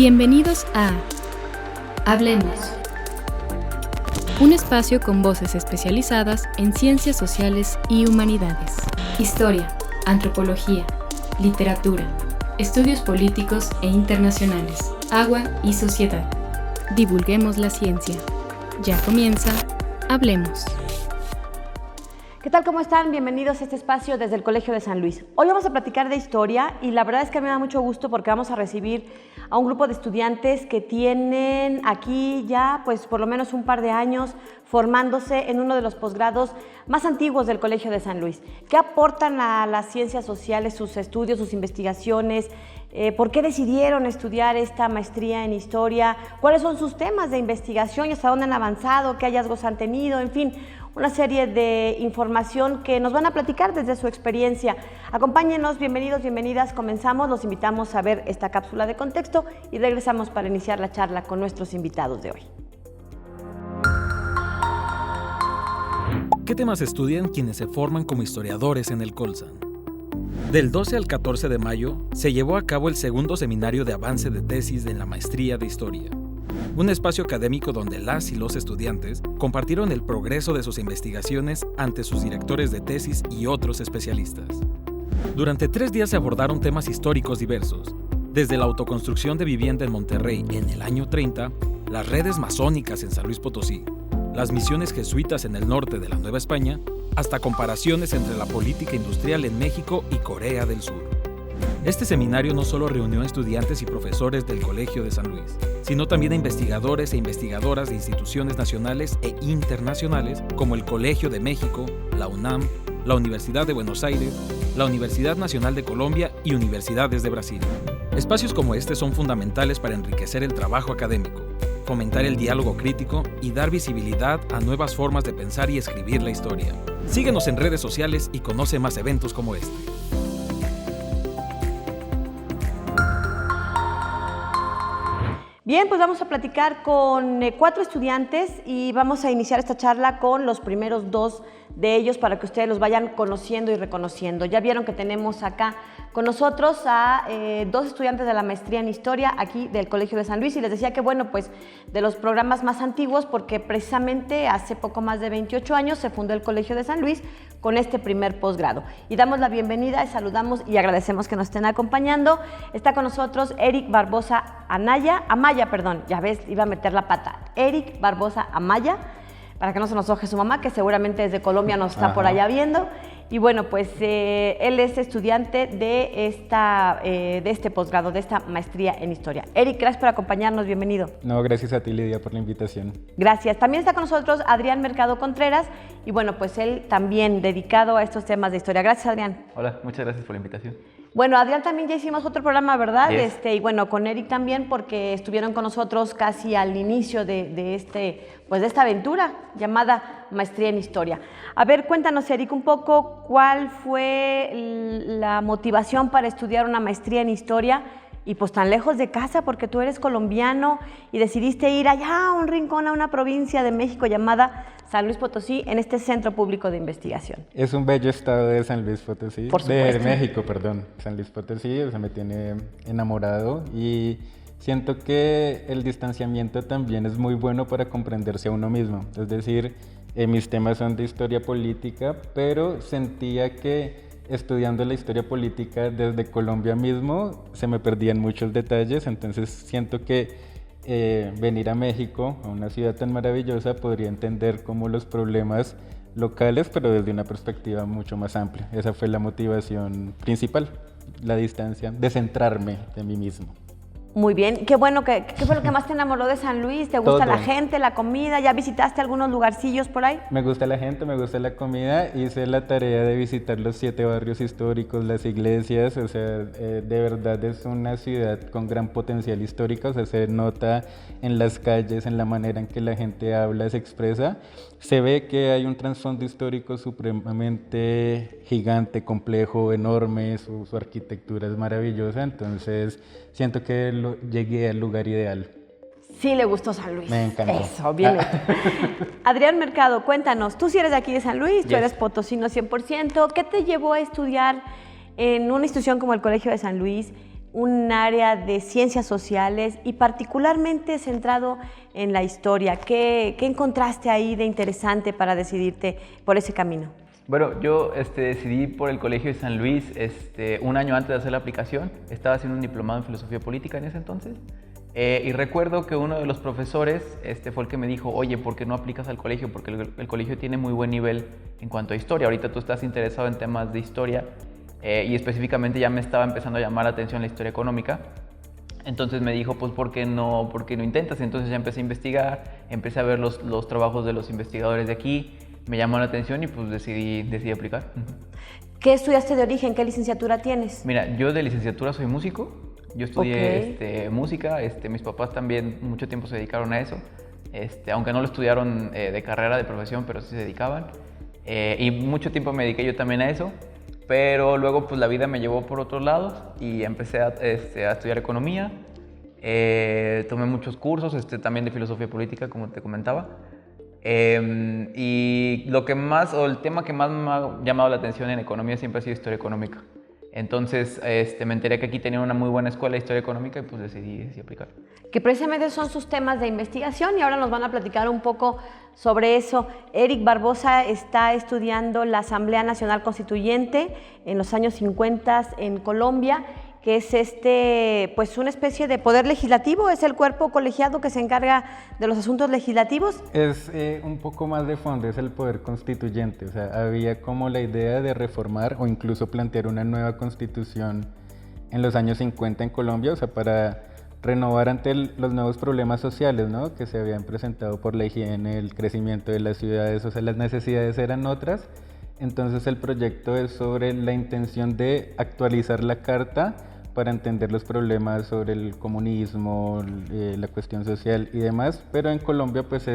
Bienvenidos a Hablemos, un espacio con voces especializadas en ciencias sociales y humanidades, historia, antropología, literatura, estudios políticos e internacionales, agua y sociedad. Divulguemos la ciencia. Ya comienza Hablemos. ¿Qué tal? ¿Cómo están? Bienvenidos a este espacio desde el Colegio de San Luis. Hoy vamos a platicar de historia y la verdad es que me da mucho gusto porque vamos a recibir a un grupo de estudiantes que tienen aquí ya pues por lo menos un par de años formándose en uno de los posgrados más antiguos del Colegio de San Luis. ¿Qué aportan a las ciencias sociales sus estudios, sus investigaciones? ¿Por qué decidieron estudiar esta maestría en historia? ¿Cuáles son sus temas de investigación y hasta dónde han avanzado? ¿Qué hallazgos han tenido? En fin, una serie de información que nos van a platicar desde su experiencia. Acompáñenos, bienvenidos, bienvenidas, comenzamos, los invitamos a ver esta cápsula de contexto y regresamos para iniciar la charla con nuestros invitados de hoy. ¿Qué temas estudian quienes se forman como historiadores en el Colsan? Del 12 al 14 de mayo se llevó a cabo el segundo seminario de avance de tesis en la maestría de historia. Un espacio académico donde las y los estudiantes compartieron el progreso de sus investigaciones ante sus directores de tesis y otros especialistas. Durante 3 días se abordaron temas históricos diversos, desde la autoconstrucción de vivienda en Monterrey en el año 30, las redes masónicas en San Luis Potosí, las misiones jesuitas en el norte de la Nueva España, hasta comparaciones entre la política industrial en México y Corea del Sur. Este seminario no solo reunió a estudiantes y profesores del Colegio de San Luis, sino también a investigadores e investigadoras de instituciones nacionales e internacionales como el Colegio de México, la UNAM, la Universidad de Buenos Aires, la Universidad Nacional de Colombia y universidades de Brasil. Espacios como este son fundamentales para enriquecer el trabajo académico, fomentar el diálogo crítico y dar visibilidad a nuevas formas de pensar y escribir la historia. Síguenos en redes sociales y conoce más eventos como este. Bien, pues vamos a platicar con 4 estudiantes y vamos a iniciar esta charla con los primeros 2 de ellos para que ustedes los vayan conociendo y reconociendo. Ya vieron que tenemos acá con nosotros a 2 estudiantes de la maestría en historia aquí del Colegio de San Luis y les decía que bueno, pues de los programas más antiguos porque precisamente hace poco más de 28 años se fundó el Colegio de San Luis con este primer posgrado. Y damos la bienvenida, saludamos y agradecemos que nos estén acompañando. Está con nosotros Eric Barbosa Amaya, ya ves, iba a meter la pata. Eric Barbosa Amaya, para que no se nos enoje su mamá, que seguramente desde Colombia nos está por allá viendo. Y bueno, pues él es estudiante de este posgrado, de esta maestría en historia. Eric, gracias por acompañarnos, bienvenido. No, gracias a ti, Lidia, por la invitación. Gracias. También está con nosotros Adrián Mercado Contreras, y bueno, pues él también dedicado a estos temas de historia. Gracias, Adrián. Hola, muchas gracias por la invitación. Bueno, Adrián también ya hicimos otro programa, ¿verdad? Yes. Y bueno, con Eric también, porque estuvieron con nosotros casi al inicio de esta aventura llamada Maestría en Historia. A ver, cuéntanos, Eric, un poco cuál fue la motivación para estudiar una maestría en Historia y pues tan lejos de casa, porque tú eres colombiano y decidiste ir allá a un rincón, a una provincia de México llamada San Luis Potosí, en este centro público de investigación. Es un bello estado de San Luis Potosí, Por supuesto. de México, perdón. San Luis Potosí, o sea, me tiene enamorado y siento que el distanciamiento también es muy bueno para comprenderse a uno mismo. Es decir, mis temas son de historia política, pero sentía que estudiando la historia política desde Colombia mismo se me perdían muchos detalles, entonces siento que venir a México, a una ciudad tan maravillosa, podría entender como los problemas locales, pero desde una perspectiva mucho más amplia. Esa fue la motivación principal, la distancia, descentrarme de mí mismo. Muy bien, qué bueno, ¿qué fue lo que más te enamoró de San Luis? ¿Te gusta la gente, la comida? ¿Ya visitaste algunos lugarcillos por ahí? Me gusta la gente, me gusta la comida, hice la tarea de visitar los 7 barrios históricos, las iglesias, o sea, de verdad es una ciudad con gran potencial histórico, o sea, se nota en las calles, en la manera en que la gente habla, se expresa, se ve que hay un trasfondo histórico supremamente gigante, complejo, enorme, su arquitectura es maravillosa, entonces siento que llegué al lugar ideal. Sí le gustó San Luis. Me encantó. Eso, bien. Adrián Mercado, cuéntanos, tú sí eres de aquí de San Luis, tú eres potosino 100%, ¿qué te llevó a estudiar en una institución como el Colegio de San Luis? un área de ciencias sociales y particularmente centrado en la historia. ¿Qué encontraste ahí de interesante para decidirte por ese camino? Bueno, yo decidí por el Colegio de San Luis un año antes de hacer la aplicación. Estaba haciendo un diplomado en filosofía política en ese entonces. Y recuerdo que uno de los profesores fue el que me dijo, oye, ¿por qué no aplicas al colegio? Porque el colegio tiene muy buen nivel en cuanto a historia. Ahorita tú estás interesado en temas de historia y específicamente ya me estaba empezando a llamar la atención la historia económica. Entonces me dijo, pues, ¿por qué no intentas? Entonces ya empecé a investigar, empecé a ver los trabajos de los investigadores de aquí, me llamó la atención y pues decidí aplicar. ¿Qué estudiaste de origen? ¿Qué licenciatura tienes? Mira, yo de licenciatura soy músico. Yo estudié música, mis papás también mucho tiempo se dedicaron a eso, aunque no lo estudiaron de carrera, de profesión, pero sí se dedicaban. Y mucho tiempo me dediqué yo también a eso, pero luego pues la vida me llevó por otros lados y empecé a estudiar economía. Tomé muchos cursos, también de filosofía política, como te comentaba. Y el tema que más me ha llamado la atención en economía siempre ha sido historia económica. Entonces me enteré que aquí tenían una muy buena escuela de historia económica y pues decidí aplicar. Que precisamente son sus temas de investigación y ahora nos van a platicar un poco sobre eso. Eric Barbosa está estudiando la Asamblea Nacional Constituyente en los años 50 en Colombia, que es pues una especie de poder legislativo, es el cuerpo colegiado que se encarga de los asuntos legislativos. Es un poco más de fondo, es el poder constituyente, o sea, había como la idea de reformar o incluso plantear una nueva constitución en los años 50 en Colombia, o sea, para renovar ante los nuevos problemas sociales, ¿no?, que se habían presentado por la higiene, el crecimiento de las ciudades, o sea, las necesidades eran otras. Entonces el proyecto es sobre la intención de actualizar la carta para entender los problemas sobre el comunismo, la cuestión social y demás, pero en Colombia pues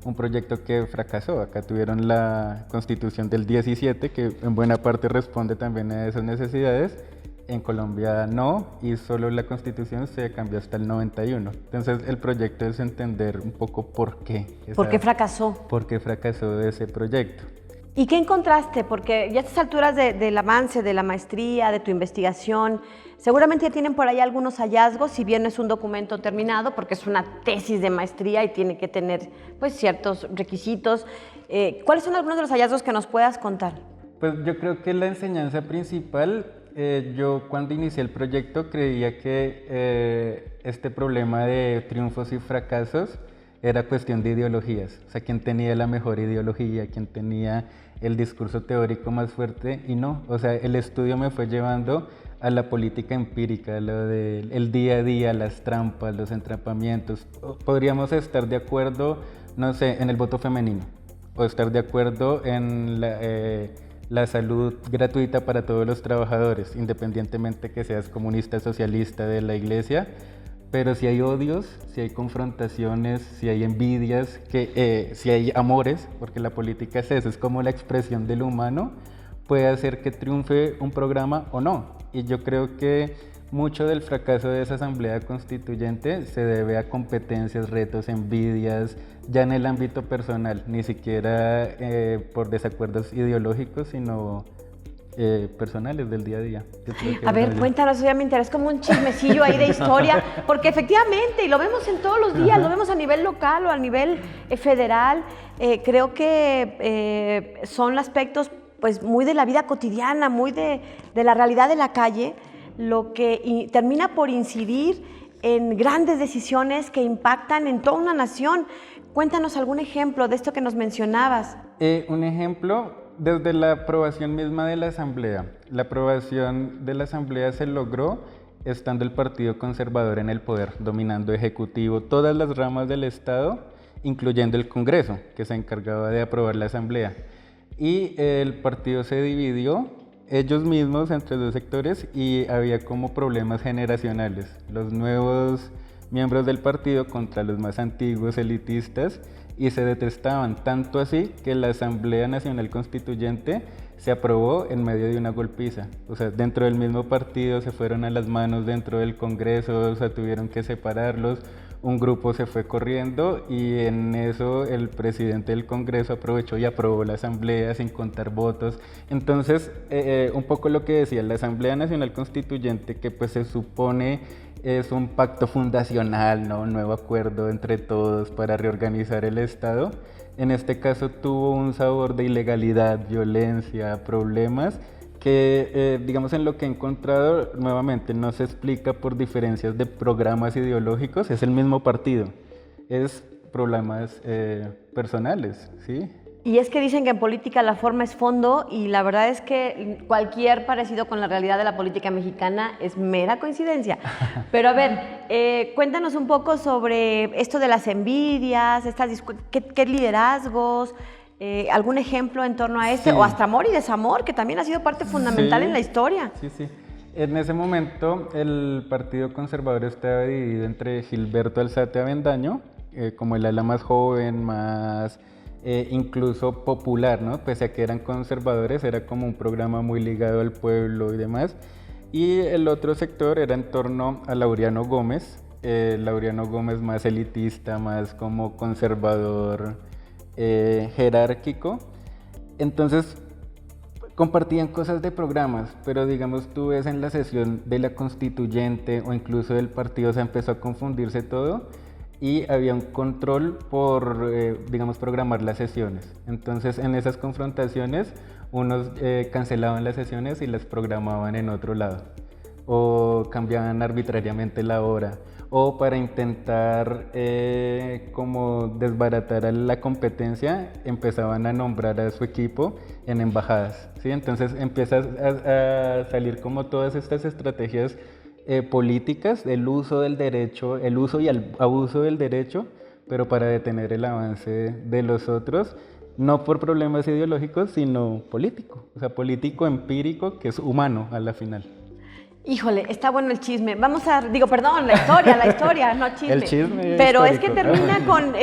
un proyecto que fracasó. Acá tuvieron la Constitución del 17 que en buena parte responde también a esas necesidades. En Colombia no, y solo la Constitución se cambió hasta el 91. Entonces el proyecto es entender un poco por qué. ¿Por qué fracasó? ¿Por qué fracasó ese proyecto? ¿Y qué encontraste? Porque ya a estas alturas del avance, de la maestría, de tu investigación, seguramente ya tienen por ahí algunos hallazgos, si bien no es un documento terminado, porque es una tesis de maestría y tiene que tener pues ciertos requisitos. ¿Cuáles son algunos de los hallazgos que nos puedas contar? Pues yo creo que la enseñanza principal, yo cuando inicié el proyecto creía que este problema de triunfos y fracasos era cuestión de ideologías, o sea, quién tenía la mejor ideología, quién tenía el discurso teórico más fuerte, y no, o sea, el estudio me fue llevando a la política empírica, a lo del día a día, las trampas, los entrampamientos. Podríamos estar de acuerdo, no sé, en el voto femenino, o estar de acuerdo en la salud gratuita para todos los trabajadores, independientemente que seas comunista, socialista, de la iglesia. Pero si hay odios, si hay confrontaciones, si hay envidias, si hay amores, porque la política es eso, es como la expresión del humano, puede hacer que triunfe un programa o no. Y yo creo que mucho del fracaso de esa asamblea constituyente se debe a competencias, retos, envidias, ya en el ámbito personal, ni siquiera por desacuerdos ideológicos, sino personales del día a día. A ver, cuéntanos, eso ya me interesa, como un chismecillo ahí de historia, porque efectivamente, y lo vemos en todos los días, lo vemos a nivel local o a nivel federal, creo que son aspectos pues muy de la vida cotidiana, muy de la realidad de la calle, lo que termina por incidir en grandes decisiones que impactan en toda una nación. Cuéntanos algún ejemplo de esto que nos mencionabas. Un ejemplo, desde la aprobación misma de la Asamblea. La aprobación de la Asamblea se logró estando el Partido Conservador en el poder, dominando Ejecutivo, todas las ramas del Estado, incluyendo el Congreso, que se encargaba de aprobar la Asamblea. Y el partido se dividió ellos mismos entre dos sectores y había como problemas generacionales. Los nuevos miembros del partido contra los más antiguos elitistas, y se detestaban tanto así que la Asamblea Nacional Constituyente se aprobó en medio de una golpiza. O sea, dentro del mismo partido se fueron a las manos dentro del Congreso, o sea, tuvieron que separarlos un grupo se fue corriendo y en eso el presidente del Congreso aprovechó y aprobó la asamblea sin contar votos. Entonces, un poco lo que decía la Asamblea Nacional Constituyente, que pues se supone es un pacto fundacional, ¿no? Un nuevo acuerdo entre todos para reorganizar el Estado. En este caso tuvo un sabor de ilegalidad, violencia, problemas que, digamos, en lo que he encontrado, nuevamente, no se explica por diferencias de programas ideológicos, es el mismo partido, es problemas personales, ¿sí? Y es que dicen que en política la forma es fondo y la verdad es que cualquier parecido con la realidad de la política mexicana es mera coincidencia. Pero a ver, cuéntanos un poco sobre esto de las envidias, qué liderazgos, algún ejemplo en torno a este, Sí. o hasta amor y desamor, que también ha sido parte fundamental Sí, en la historia. Sí, sí. En ese momento el Partido Conservador estaba dividido entre Gilberto Alzate Avendaño, como el ala más joven, más incluso popular, ¿no? Pese a que eran conservadores, era como un programa muy ligado al pueblo y demás. Y el otro sector era en torno a Laureano Gómez, más elitista, más como conservador, jerárquico. Entonces compartían cosas de programas, pero digamos tú ves en la sesión de la constituyente o incluso del partido se empezó a confundirse todo y había un control por, digamos, programar las sesiones. Entonces en esas confrontaciones unos cancelaban las sesiones y las programaban en otro lado o cambiaban arbitrariamente la hora o para intentar como desbaratar a la competencia empezaban a nombrar a su equipo en embajadas, ¿sí? Entonces empiezas a salir como todas estas estrategias políticas, el uso del derecho, el uso y el abuso del derecho, pero para detener el avance de los otros, no por problemas ideológicos, sino político, o sea, político empírico que es humano a la final. Híjole, está bueno el chisme. Vamos a, la historia, no chisme. El chisme Pero es histórico. que termina con,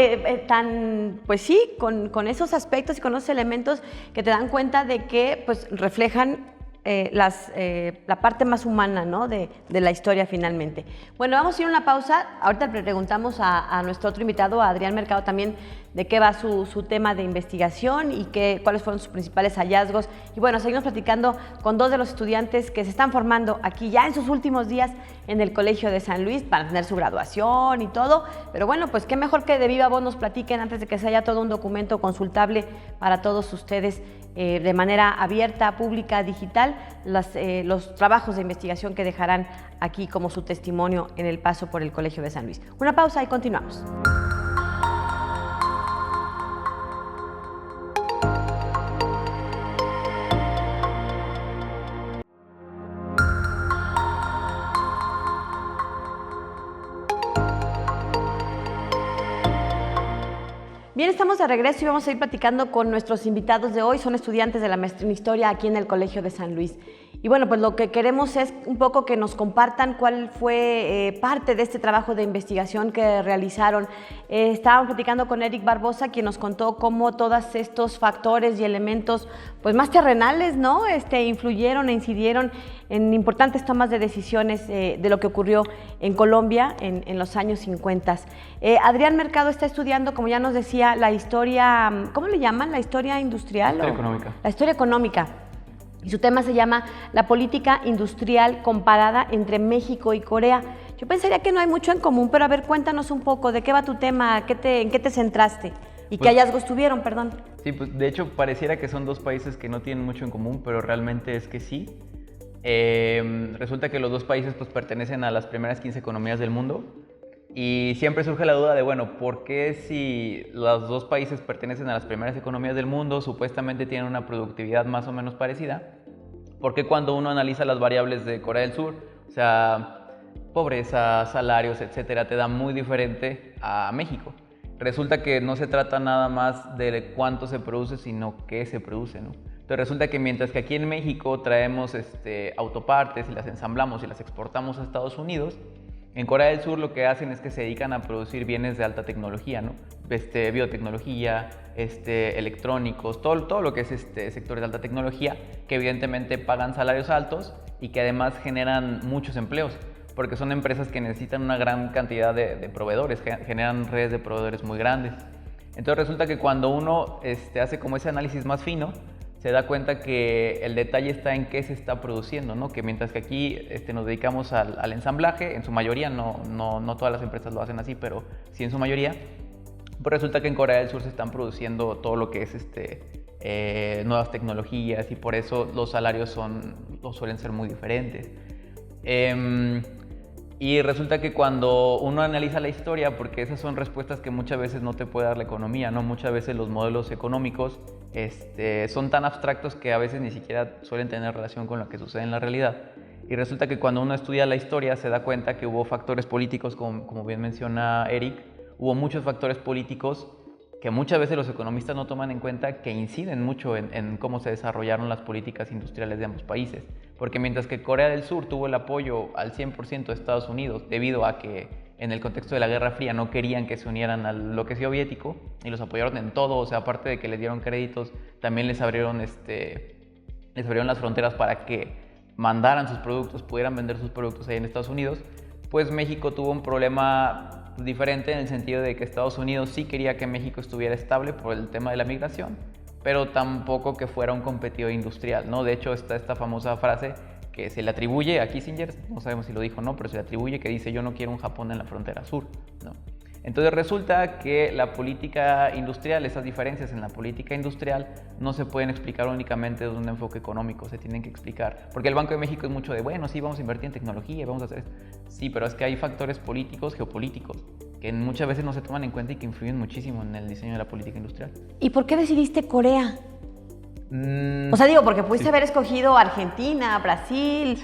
pues sí, con esos aspectos y con esos elementos que te dan cuenta de que, pues, reflejan la parte más humana, ¿no? de la historia finalmente. Bueno, vamos a ir a una pausa. Ahorita le preguntamos a nuestro otro invitado, a Adrián Mercado, también de qué va su tema de investigación y cuáles fueron sus principales hallazgos. Y bueno, seguimos platicando con dos de los estudiantes que se están formando aquí ya en sus últimos días en el Colegio de San Luis para tener su graduación y todo. Pero bueno, pues qué mejor que de viva voz nos platiquen antes de que se haya todo un documento consultable para todos ustedes de manera abierta, pública, digital, los trabajos de investigación que dejarán aquí como su testimonio en el paso por el Colegio de San Luis. Una pausa y continuamos. Bien, estamos de regreso y vamos a ir platicando con nuestros invitados de hoy. Son estudiantes de la maestría en Historia aquí en el Colegio de San Luis. Y bueno, pues lo que queremos es un poco que nos compartan cuál fue parte de este trabajo de investigación que realizaron. Estábamos platicando con Eric Barbosa, quien nos contó cómo todos estos factores y elementos pues más terrenales, ¿no? Influyeron e incidieron en importantes tomas de decisiones de lo que ocurrió en Colombia en los años 50. Adrián Mercado está estudiando, como ya nos decía, la historia, ¿cómo le llaman? ¿La historia industrial? La historia económica. La historia económica. Y su tema se llama La política industrial comparada entre México y Corea. Yo pensaría que no hay mucho en común, pero a ver, cuéntanos un poco, ¿de qué va tu tema? ¿En qué te centraste? ¿Y qué hallazgos tuvieron, perdón? Sí, pues de hecho pareciera que son dos países que no tienen mucho en común, pero realmente es que sí. Resulta que los dos países pues pertenecen a las primeras 15 economías del mundo. Y siempre surge la duda de, bueno, ¿por qué si los dos países pertenecen a las primeras economías del mundo, supuestamente tienen una productividad más o menos parecida? ¿Por qué cuando uno analiza las variables de Corea del Sur, o sea, pobreza, salarios, etcétera, te da muy diferente a México? Resulta que no se trata nada más de cuánto se produce, sino qué se produce, ¿no? Entonces resulta que mientras que aquí en México traemos autopartes y las ensamblamos y las exportamos a Estados Unidos, en Corea del Sur lo que hacen es que se dedican a producir bienes de alta tecnología, ¿no? Biotecnología, electrónicos, todo lo que es sectores de alta tecnología, que evidentemente pagan salarios altos y que además generan muchos empleos. porque son empresas que necesitan una gran cantidad de proveedores, generan redes de proveedores muy grandes. Entonces resulta que cuando uno hace como ese análisis más fino, se da cuenta que el detalle está en qué se está produciendo, ¿no? Que mientras que aquí nos dedicamos al ensamblaje, en su mayoría, no todas las empresas lo hacen así, pero sí en su mayoría, pues resulta que en Corea del Sur se están produciendo todo lo que es nuevas tecnologías, y por eso los salarios suelen ser muy diferentes. Y resulta que cuando uno analiza la historia, porque esas son respuestas que muchas veces no te puede dar la economía, ¿no? Muchas veces los modelos económicos son tan abstractos que a veces ni siquiera suelen tener relación con lo que sucede en la realidad. Y resulta que cuando uno estudia la historia se da cuenta que hubo factores políticos, como bien menciona Eric, hubo muchos factores políticos que muchas veces los economistas no toman en cuenta, que inciden mucho en cómo se desarrollaron las políticas industriales de ambos países. Porque mientras que Corea del Sur tuvo el apoyo al 100% de Estados Unidos, debido a que en el contexto de la Guerra Fría no querían que se unieran al bloque soviético, y los apoyaron en todo, o sea, aparte de que les dieron créditos, también les abrieron las fronteras para que mandaran sus productos, pudieran vender sus productos ahí en Estados Unidos, pues México tuvo un problema diferente, en el sentido de que Estados Unidos sí quería que México estuviera estable por el tema de la migración, pero tampoco que fuera un competidor industrial, ¿no? De hecho, está esta famosa frase que se le atribuye a Kissinger, no sabemos si lo dijo o no, pero se le atribuye, que dice: yo no quiero un Japón en la frontera sur, ¿no? Entonces resulta que la política industrial, esas diferencias en la política industrial no se pueden explicar únicamente desde un enfoque económico, se tienen que explicar. Porque el Banco de México es mucho de, bueno, sí, vamos a invertir en tecnología, vamos a hacer esto. Sí, pero es que hay factores políticos, geopolíticos, que muchas veces no se toman en cuenta y que influyen muchísimo en el diseño de la política industrial. ¿Y por qué decidiste Corea? O sea, digo, porque pudiste haber escogido Argentina, Brasil,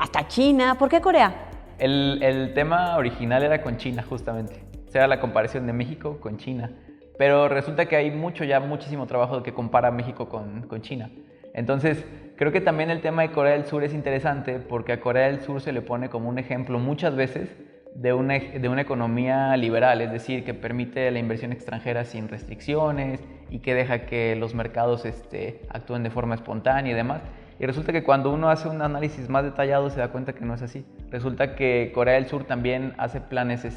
hasta China. ¿Por qué Corea? El tema original era con China, justamente. O sea, la comparación de México con China. Pero resulta que hay muchísimo trabajo que compara México con China. Entonces, creo que también el tema de Corea del Sur es interesante, porque a Corea del Sur se le pone como un ejemplo muchas veces de una economía liberal, es decir, que permite la inversión extranjera sin restricciones y que deja que los mercados actúen de forma espontánea y demás. Y resulta que cuando uno hace un análisis más detallado se da cuenta que no es así. Resulta que Corea del Sur también hace planes,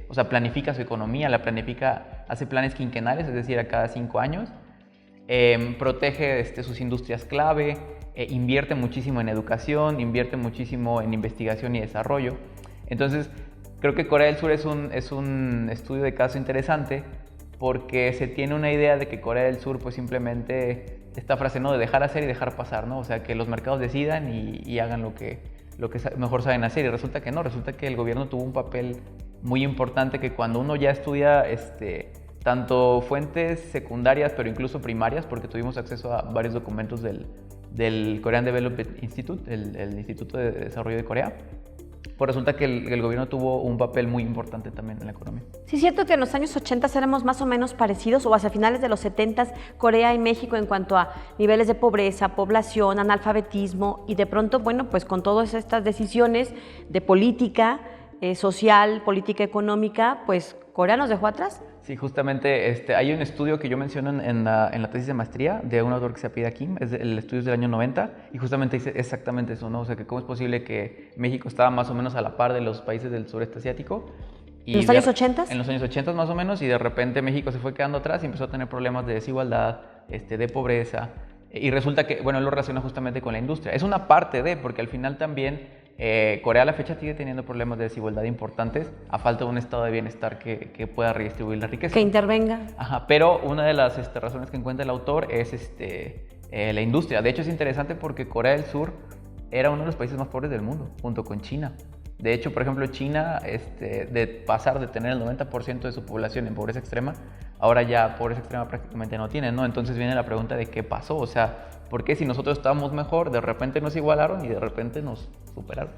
o sea, planifica su economía, hace planes quinquenales, es decir, a cada 5 años. Protege sus industrias clave, invierte muchísimo en educación, invierte muchísimo en investigación y desarrollo. Entonces, creo que Corea del Sur es un estudio de caso interesante, porque se tiene una idea de que Corea del Sur pues simplemente, esta frase, ¿no?, de dejar hacer y dejar pasar, ¿no? O sea, que los mercados decidan y hagan lo que mejor saben hacer. Y resulta que no, resulta que el gobierno tuvo un papel muy importante, que cuando uno ya estudia tanto fuentes secundarias, pero incluso primarias, porque tuvimos acceso a varios documentos del Korean Development Institute, el Instituto de Desarrollo de Corea, pues resulta que el gobierno tuvo un papel muy importante también en la economía. Sí, es cierto que en los años 80 éramos más o menos parecidos, o hacia finales de los 70, Corea y México, en cuanto a niveles de pobreza, población, analfabetismo, y de pronto, bueno, pues con todas estas decisiones de política social, política económica, pues Corea nos dejó atrás. Sí, justamente hay un estudio que yo menciono en la tesis de maestría de un autor que se apellida Kim, el estudio es del año 90, y justamente dice exactamente eso, ¿no? O sea, que cómo es posible que México estaba más o menos a la par de los países del sureste asiático. ¿En los años 80? En los años 80 más o menos, y de repente México se fue quedando atrás y empezó a tener problemas de desigualdad, de pobreza, y resulta que, bueno, él lo relaciona justamente con la industria. Es una parte porque al final también Corea a la fecha sigue teniendo problemas de desigualdad importantes, a falta de un estado de bienestar que pueda redistribuir la riqueza. Que intervenga. Ajá, pero una de las razones que encuentra el autor es la industria. De hecho, es interesante porque Corea del Sur era uno de los países más pobres del mundo, junto con China. De hecho, por ejemplo, China, de pasar de tener el 90% de su población en pobreza extrema, ahora ya pobreza extrema prácticamente no tienen, ¿no? Entonces viene la pregunta de qué pasó, o sea, ¿por qué si nosotros estábamos mejor, de repente nos igualaron y de repente nos superaron?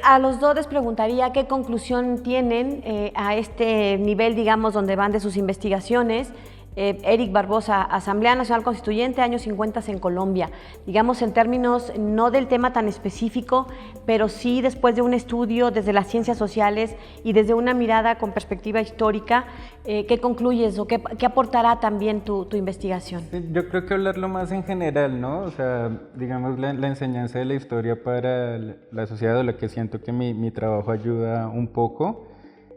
A los dos les preguntaría qué conclusión tienen a este nivel, digamos, donde van de sus investigaciones, Eric Barbosa, Asamblea Nacional Constituyente, años 50 en Colombia. Digamos en términos no del tema tan específico, pero sí después de un estudio desde las ciencias sociales y desde una mirada con perspectiva histórica, ¿qué concluyes o qué aportará también tu investigación? Yo creo que hablarlo más en general, ¿no? O sea, digamos la enseñanza de la historia para la sociedad, o lo que siento que mi trabajo ayuda un poco,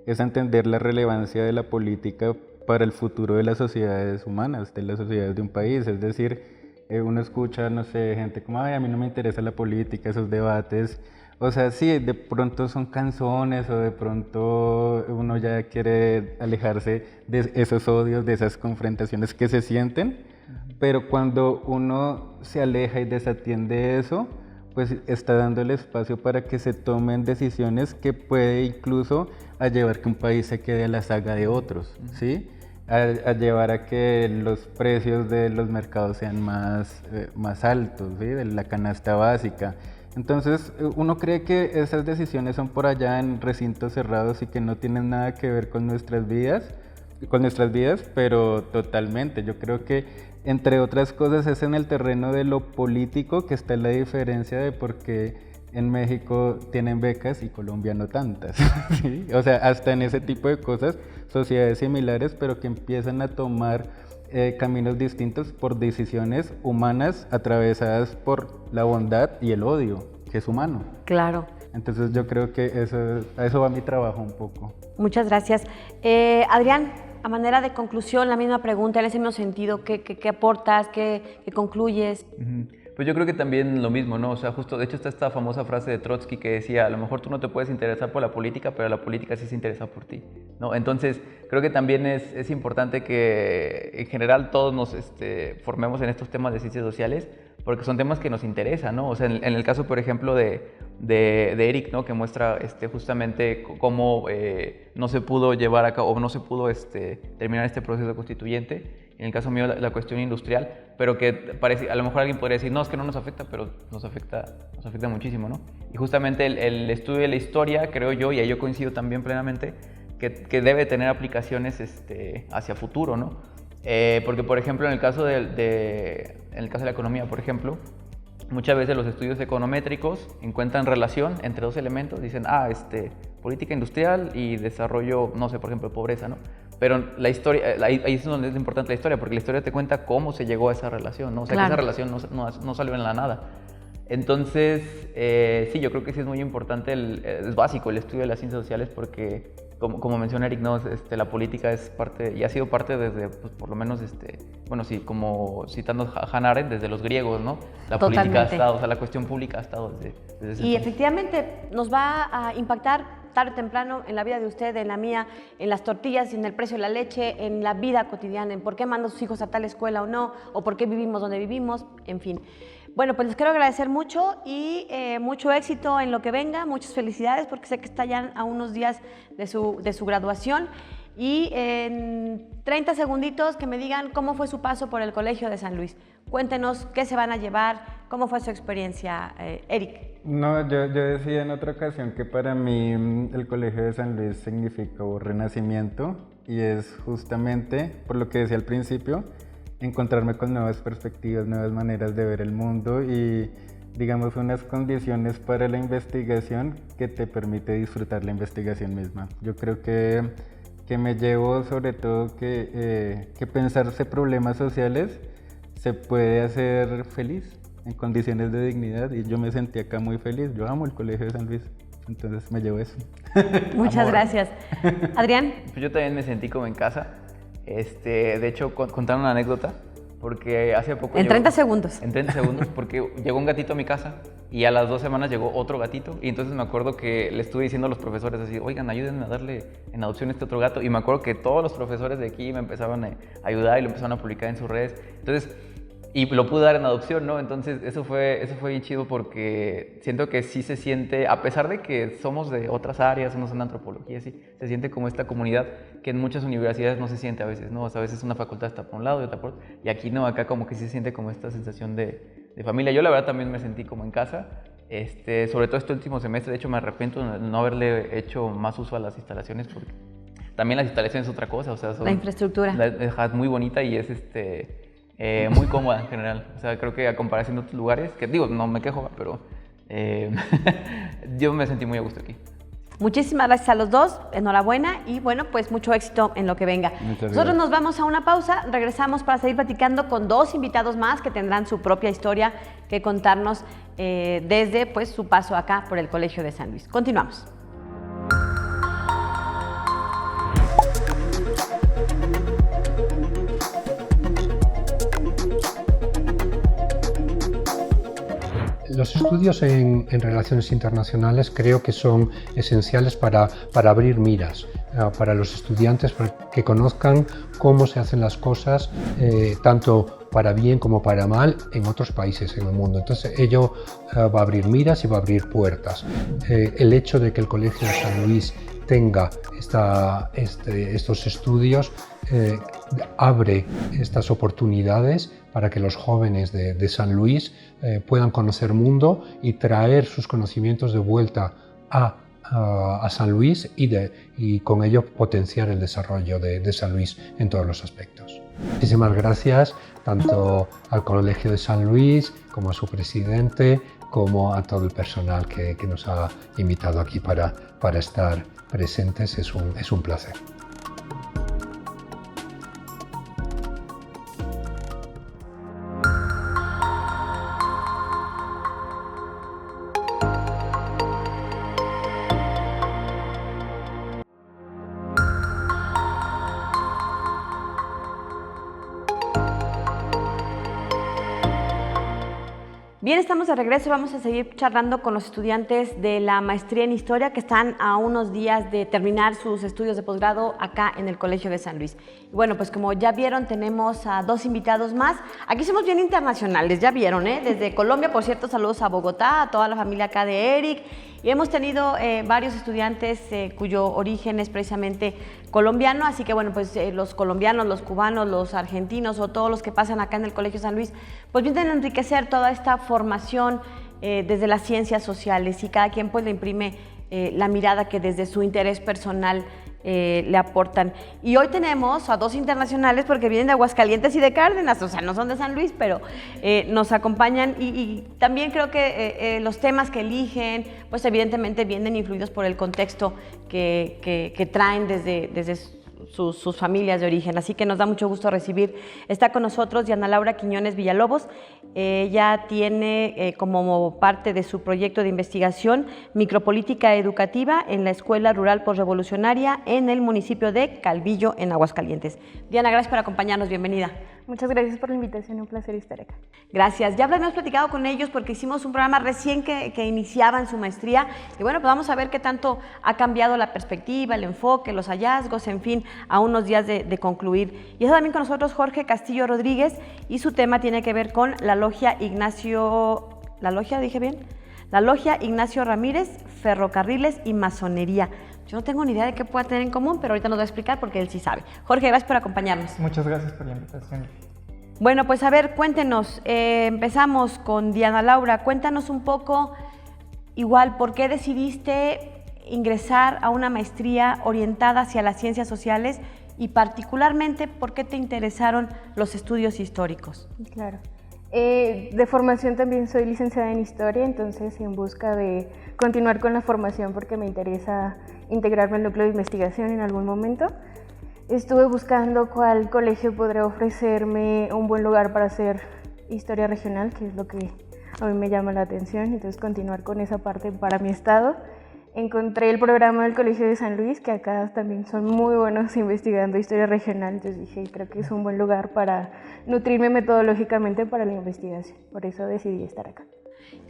es entender la relevancia de la política para el futuro de las sociedades humanas, de las sociedades de un país. Es decir, uno escucha, no sé, gente como, ay, a mí no me interesa la política, esos debates. O sea, sí, de pronto son canzones o de pronto uno ya quiere alejarse de esos odios, de esas confrontaciones que se sienten, pero cuando uno se aleja y desatiende eso, pues está dando el espacio para que se tomen decisiones que puede incluso a llevar que un país se quede a la saga de otros, ¿sí? A llevar a que los precios de los mercados sean más altos, ¿sí? De la canasta básica. Entonces, uno cree que esas decisiones son por allá en recintos cerrados y que no tienen nada que ver con nuestras vidas, pero totalmente. Yo creo que, entre otras cosas, es en el terreno de lo político que está la diferencia de por qué en México tienen becas y Colombia no tantas, ¿sí? O sea, hasta en ese tipo de cosas, sociedades similares, pero que empiezan a tomar caminos distintos por decisiones humanas atravesadas por la bondad y el odio, que es humano. Claro. Entonces yo creo que a eso va mi trabajo un poco. Muchas gracias. Adrián, a manera de conclusión, la misma pregunta, en ese mismo sentido, ¿qué aportas, qué concluyes? Pues yo creo que también lo mismo, ¿no? O sea, justo, de hecho está esta famosa frase de Trotsky que decía, a lo mejor tú no te puedes interesar por la política, pero la política sí se interesa por ti, ¿no? Entonces, creo que también es importante que en general todos nos formemos en estos temas de ciencias sociales, porque son temas que nos interesan, ¿no? O sea, en el caso, por ejemplo, de Eric, ¿no? Que muestra justamente cómo no se pudo llevar a cabo, o no se pudo terminar este proceso constituyente. En el caso mío, la cuestión industrial, pero que parece, a lo mejor alguien podría decir, no, es que no nos afecta, pero nos afecta muchísimo, ¿no? Y justamente el estudio de la historia, creo yo, y ahí yo coincido también plenamente, que debe tener aplicaciones hacia futuro, ¿no? Porque, por ejemplo, en el caso de la economía, por ejemplo, muchas veces los estudios econométricos encuentran relación entre dos elementos, dicen, política industrial y desarrollo, no sé, por ejemplo, pobreza, ¿no? Pero la historia, ahí es donde es importante la historia, porque la historia te cuenta cómo se llegó a esa relación, ¿no? O sea, claro, que esa relación no salió en la nada. Entonces, sí, yo creo que sí es muy importante, es básico el estudio de las ciencias sociales, porque, como menciona Eric, ¿no? La política es parte, y ha sido parte desde, pues, por lo menos, bueno, sí, como citando a Hannah Arendt, desde los griegos, ¿no? La Totalmente. Política ha estado, o sea, la cuestión pública ha estado desde ese Y entonces. efectivamente nos va a impactar tarde o temprano en la vida de usted, en la mía, en las tortillas, en el precio de la leche, en la vida cotidiana, en por qué manda a sus hijos a tal escuela o no, o por qué vivimos donde vivimos, en fin. Bueno, pues les quiero agradecer mucho y mucho éxito en lo que venga, muchas felicidades porque sé que está ya a unos días de su graduación. Y en 30 segunditos que me digan cómo fue su paso por el Colegio de San Luis. Cuéntenos qué se van a llevar, cómo fue su experiencia, Eric. No, yo decía en otra ocasión que para mí el Colegio de San Luis significó renacimiento, y es justamente, por lo que decía al principio, encontrarme con nuevas perspectivas, nuevas maneras de ver el mundo y, digamos, unas condiciones para la investigación que te permite disfrutar la investigación misma. Yo creo que me llevo sobre todo que pensarse problemas sociales se puede hacer feliz en condiciones de dignidad, y yo me sentí acá muy feliz. Yo amo el Colegio de San Luis, entonces me llevo eso. Muchas Amor. Gracias. Adrián. Pues yo también me sentí como en casa. De hecho, contar una anécdota, porque hace poco... En 30 segundos. En 30 segundos, porque llegó un gatito a mi casa y a las 2 semanas llegó otro gatito, y entonces me acuerdo que le estuve diciendo a los profesores así, oigan, ayúdenme a darle en adopción a este otro gato, y me acuerdo que todos los profesores de aquí me empezaban a ayudar y lo empezaron a publicar en sus redes. Entonces, y lo pude dar en adopción, ¿no? Entonces eso fue bien chido, porque siento que sí se siente, a pesar de que somos de otras áreas, unos en antropología, sí, se siente como esta comunidad que en muchas universidades no se siente a veces, ¿no? O sea, a veces una facultad está por un lado y otra por otro, y aquí no, acá como que sí se siente como esta sensación de familia. Yo la verdad también me sentí como en casa, sobre todo este último semestre. De hecho me arrepiento de no haberle hecho más uso a las instalaciones, porque también las instalaciones es otra cosa, o sea, La infraestructura. Es muy bonita y es muy cómoda en general. O sea, creo que a comparación de otros lugares, que digo, no me quejo, pero yo me sentí muy a gusto aquí. Muchísimas gracias a los dos, enhorabuena y bueno, pues mucho éxito en lo que venga. Nosotros nos vamos a una pausa, regresamos para seguir platicando con dos invitados más que tendrán su propia historia que contarnos desde pues su paso acá por el Colegio de San Luis. Continuamos. Los estudios en relaciones internacionales creo que son esenciales para abrir miras para los estudiantes, para que conozcan cómo se hacen las cosas, tanto para bien como para mal, en otros países en el mundo. Entonces ello va a abrir miras y va a abrir puertas. El hecho de que el Colegio de San Luis tenga estos estudios abre estas oportunidades para que los jóvenes de San Luis puedan conocer mundo y traer sus conocimientos de vuelta a San Luis y con ello potenciar el desarrollo de San Luis en todos los aspectos. Muchísimas gracias tanto al Colegio de San Luis como a su presidente, como a todo el personal que nos ha invitado aquí para estar presentes. Es un placer. Bien, estamos de regreso. Vamos a seguir charlando con los estudiantes de la maestría en Historia que están a unos días de terminar sus estudios de posgrado acá en el Colegio de San Luis. Y bueno, pues como ya vieron, tenemos a dos invitados más. Aquí somos bien internacionales, ya vieron, desde Colombia, por cierto, saludos a Bogotá, a toda la familia acá de Eric. Y hemos tenido varios estudiantes cuyo origen es precisamente colombiano, así que bueno, pues los colombianos, los cubanos, los argentinos o todos los que pasan acá en el Colegio San Luis, pues vienen a enriquecer toda esta formación desde las ciencias sociales y cada quien pues le imprime la mirada que desde su interés personal le aportan. Y hoy tenemos a dos internacionales porque vienen de Aguascalientes y de Cárdenas, o sea, no son de San Luis, pero nos acompañan y también creo que los temas que eligen, pues evidentemente vienen influidos por el contexto que traen desde sus familias de origen. Así que nos da mucho gusto recibir. Está con nosotros Diana Laura Quiñones Villalobos. Ella tiene como parte de su proyecto de investigación micropolítica educativa en la Escuela Rural Postrevolucionaria en el municipio de Calvillo, en Aguascalientes. Diana, gracias por acompañarnos. Bienvenida. Muchas gracias por la invitación, un placer estar acá. Gracias. Ya habíamos platicado con ellos porque hicimos un programa recién que iniciaban su maestría y bueno, pues vamos a ver qué tanto ha cambiado la perspectiva, el enfoque, los hallazgos, en fin, a unos días de concluir. Y está también con nosotros Jorge Castillo Rodríguez y su tema tiene que ver con la Logia Ignacio... ¿La Logia, dije bien? La Logia Ignacio Ramírez, Ferrocarriles y Masonería. Yo no tengo ni idea de qué pueda tener en común, pero ahorita nos va a explicar porque él sí sabe. Jorge, gracias por acompañarnos. Muchas gracias por la invitación. Bueno, pues a ver, cuéntenos. Empezamos con Diana Laura. Cuéntanos un poco, igual, ¿por qué decidiste ingresar a una maestría orientada hacia las ciencias sociales y particularmente por qué te interesaron los estudios históricos? Claro. De formación también soy licenciada en Historia, entonces en busca de continuar con la formación porque me interesa integrarme al núcleo de investigación en algún momento. Estuve buscando cuál colegio podría ofrecerme un buen lugar para hacer historia regional, que es lo que a mí me llama la atención, entonces continuar con esa parte para mi estado. Encontré el programa del Colegio de San Luis, que acá también son muy buenos investigando historia regional, entonces dije, creo que es un buen lugar para nutrirme metodológicamente para la investigación, por eso decidí estar acá.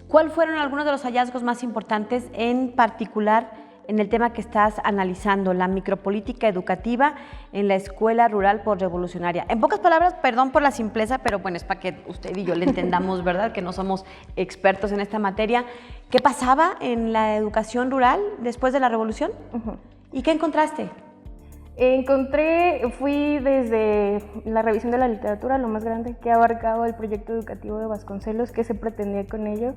¿Cuáles fueron algunos de los hallazgos más importantes, en particular en el tema que estás analizando, la micropolítica educativa en la Escuela Rural Postrevolucionaria? En pocas palabras, perdón por la simpleza, pero bueno, es para que usted y yo le entendamos, ¿verdad? Que no somos expertos en esta materia. ¿Qué pasaba en la educación rural después de la Revolución? ¿Y qué encontraste? Fui desde la revisión de la literatura, lo más grande que ha abarcado el proyecto educativo de Vasconcelos, qué se pretendía con ello,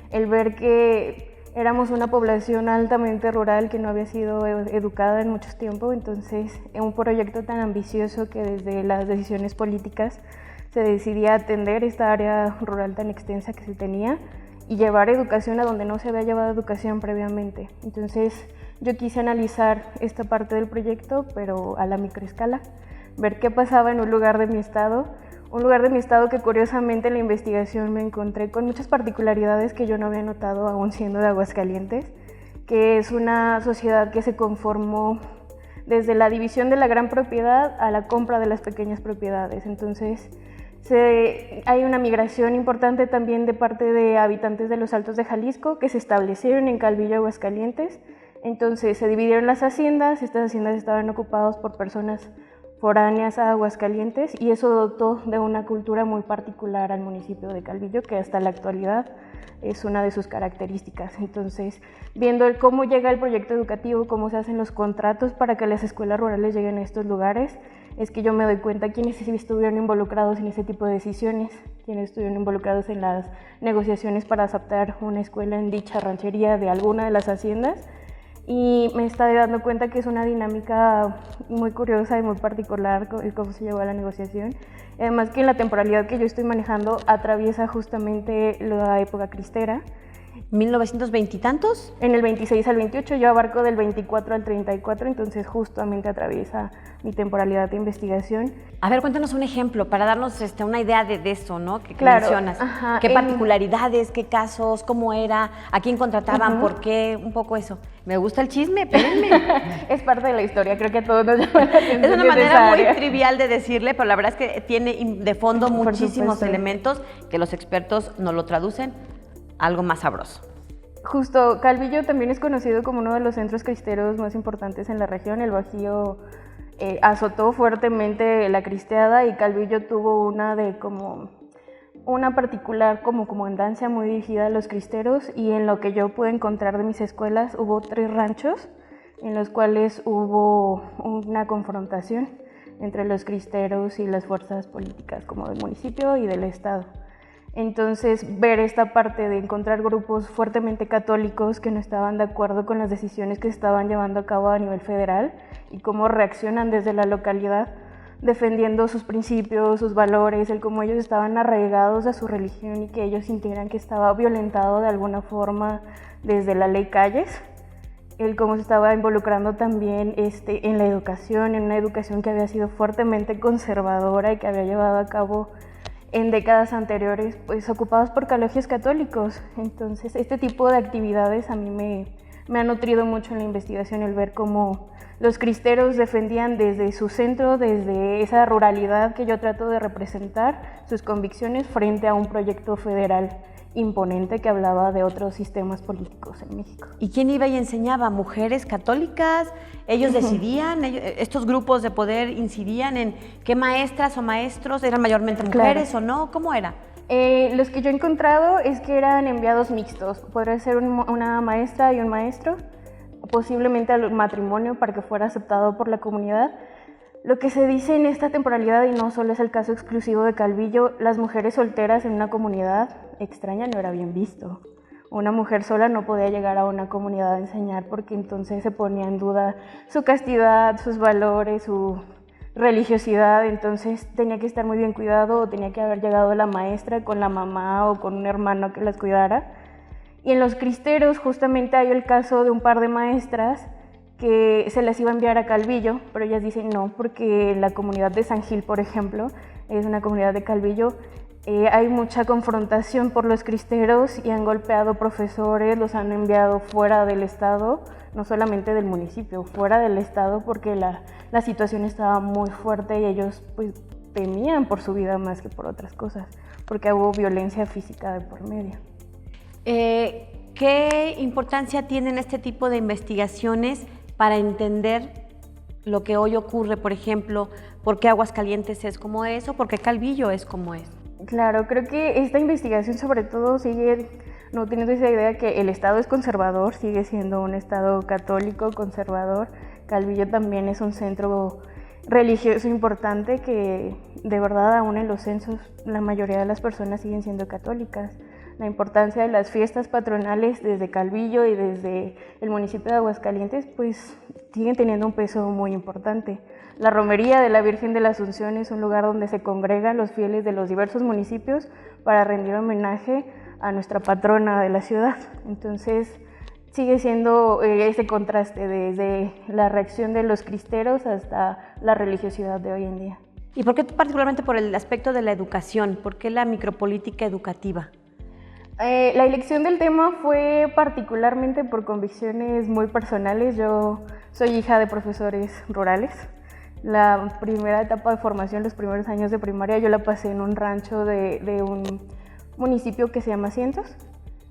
el ver que éramos una población altamente rural que no había sido educada en mucho tiempo, entonces un proyecto tan ambicioso que desde las decisiones políticas se decidía atender esta área rural tan extensa que se tenía y llevar educación a donde no se había llevado educación previamente. Entonces yo quise analizar esta parte del proyecto, pero a la microescala, ver qué pasaba en un lugar de mi estado que curiosamente en la investigación me encontré con muchas particularidades que yo no había notado aún siendo de Aguascalientes, que es una sociedad que se conformó desde la división de la gran propiedad a la compra de las pequeñas propiedades. Entonces hay una migración importante también de parte de habitantes de los Altos de Jalisco que se establecieron en Calvillo, Aguascalientes. Entonces se dividieron las haciendas, estas haciendas estaban ocupadas por personas foráneas a Aguascalientes y eso dotó de una cultura muy particular al municipio de Calvillo, que hasta la actualidad es una de sus características. Entonces, viendo cómo llega el proyecto educativo, cómo se hacen los contratos para que las escuelas rurales lleguen a estos lugares, es que yo me doy cuenta quiénes estuvieron involucrados en ese tipo de decisiones, quiénes estuvieron involucrados en las negociaciones para aceptar una escuela en dicha ranchería de alguna de las haciendas. Y me estaba dando cuenta que es una dinámica muy curiosa y muy particular cómo se llevó a la negociación. Además que la temporalidad que yo estoy manejando atraviesa justamente la época cristera. ¿1920 y tantos? En el 26 al 28, yo abarco del 24 al 34, entonces justamente atraviesa mi temporalidad de investigación. A ver, cuéntanos un ejemplo para darnos una idea de eso, ¿no? Que claro, mencionas. Ajá, ¿Qué particularidades, qué casos, cómo era, a quién contrataban, por qué? Un poco eso. Me gusta el chisme, espérenme. Es parte de la historia, creo que a todos nos llama la atención. Es una manera muy trivial de decirle, pero la verdad es que tiene de fondo muchísimos elementos que los expertos nos lo traducen algo más sabroso. Justo, Calvillo también es conocido como uno de los centros cristeros más importantes en la región. El Bajío azotó fuertemente la cristeada y Calvillo tuvo una particular comandancia muy dirigida a los cristeros, y en lo que yo pude encontrar de mis escuelas hubo 3 ranchos en los cuales hubo una confrontación entre los cristeros y las fuerzas políticas como del municipio y del estado. Entonces, ver esta parte de encontrar grupos fuertemente católicos que no estaban de acuerdo con las decisiones que se estaban llevando a cabo a nivel federal y cómo reaccionan desde la localidad defendiendo sus principios, sus valores, el cómo ellos estaban arraigados a su religión y que ellos sintieran que estaba violentado de alguna forma desde la ley Calles, el cómo se estaba involucrando también en la educación, en una educación que había sido fuertemente conservadora y que había llevado a cabo en décadas anteriores, pues ocupados por colegios católicos. Entonces, este tipo de actividades a mí me ha nutrido mucho en la investigación, el ver cómo los cristeros defendían desde su centro, desde esa ruralidad que yo trato de representar, sus convicciones frente a un proyecto federal imponente que hablaba de otros sistemas políticos en México. ¿Y quién iba y enseñaba? ¿Mujeres católicas? ¿Ellos decidían? ¿Estos grupos de poder incidían en qué maestras o maestros eran mayormente mujeres o no? ¿Cómo era? Los que yo he encontrado es que eran enviados mixtos. Podría ser una maestra y un maestro, posiblemente al matrimonio para que fuera aceptado por la comunidad. Lo que se dice en esta temporalidad, y no solo es el caso exclusivo de Calvillo, las mujeres solteras en una comunidad extraña no era bien visto. Una mujer sola no podía llegar a una comunidad a enseñar porque entonces se ponía en duda su castidad, sus valores, su religiosidad. Entonces tenía que estar muy bien cuidado, o tenía que haber llegado la maestra con la mamá o con un hermano que las cuidara. Y en los cristeros justamente hay el caso de un par de maestras que se les iba a enviar a Calvillo, pero ellas dicen no, porque la comunidad de San Gil, por ejemplo, es una comunidad de Calvillo, hay mucha confrontación por los cristeros y han golpeado profesores, los han enviado fuera del estado, no solamente del municipio, fuera del estado, porque la situación estaba muy fuerte y ellos pues temían por su vida más que por otras cosas, porque hubo violencia física de por medio. ¿Qué importancia tienen este tipo de investigaciones para entender lo que hoy ocurre? Por ejemplo, ¿por qué Aguascalientes es como es o por qué Calvillo es como es? Claro, creo que esta investigación sobre todo sigue no teniendo esa idea que el estado es conservador, sigue siendo un estado católico conservador. Calvillo también es un centro religioso importante que de verdad aún en los censos la mayoría de las personas siguen siendo católicas. la importancia de las fiestas patronales desde Calvillo y desde el municipio de Aguascalientes, pues siguen teniendo un peso muy importante. La romería de la Virgen de la Asunción es un lugar donde se congregan los fieles de los diversos municipios para rendir homenaje a nuestra patrona de la ciudad. Entonces, sigue siendo ese contraste desde la reacción de los cristeros hasta la religiosidad de hoy en día. ¿Y por qué particularmente por el aspecto de la educación? ¿Por qué la micropolítica educativa? La elección del tema fue particularmente por convicciones muy personales. Yo soy hija de profesores rurales. La primera etapa de formación, los primeros años de primaria, yo la pasé en un rancho de un municipio que se llama Cientos.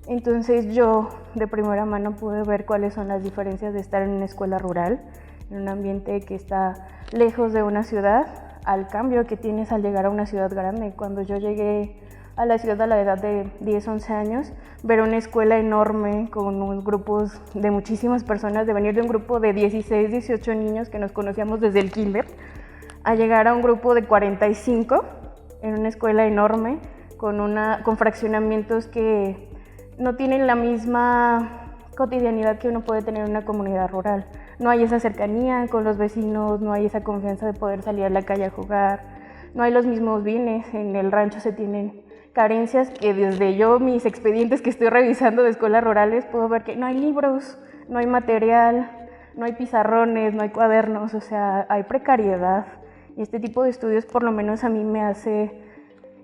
Entonces yo de primera mano pude ver cuáles son las diferencias de estar en una escuela rural, en un ambiente que está lejos de una ciudad, al cambio que tienes al llegar a una ciudad grande. Cuando yo llegué a la ciudad a la edad de 10, 11 años, ver una escuela enorme con unos grupos de muchísimas personas, de venir de un grupo de 16, 18 niños que nos conocíamos desde el kinder, a llegar a un grupo de 45 en una escuela enorme con fraccionamientos que no tienen la misma cotidianidad que uno puede tener en una comunidad rural. No hay esa cercanía con los vecinos, no hay esa confianza de poder salir a la calle a jugar, no hay los mismos bienes. En el rancho se tienen carencias que desde mis expedientes que estoy revisando de escuelas rurales puedo ver que no hay libros, no hay material, no hay pizarrones, no hay cuadernos, o sea, hay precariedad. Y este tipo de estudios por lo menos a mí me hace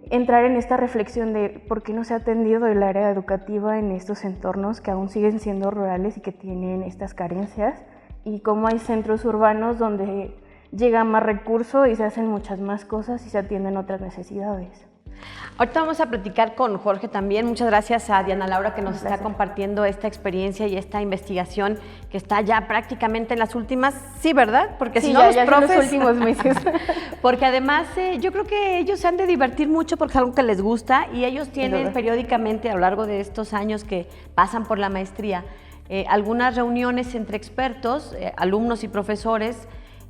entrar en esta reflexión de por qué no se ha atendido el área educativa en estos entornos que aún siguen siendo rurales y que tienen estas carencias, y cómo hay centros urbanos donde llega más recurso y se hacen muchas más cosas y se atienden otras necesidades. Ahorita vamos a platicar con Jorge también. Muchas gracias a Diana Laura que nos está compartiendo esta experiencia y esta investigación que está ya prácticamente en las últimas, sí, ¿verdad? Porque sí, si no, los profes, en los últimos meses. Porque además yo creo que ellos se han de divertir mucho porque es algo que les gusta, y ellos tienen periódicamente a lo largo de estos años que pasan por la maestría algunas reuniones entre expertos, alumnos y profesores,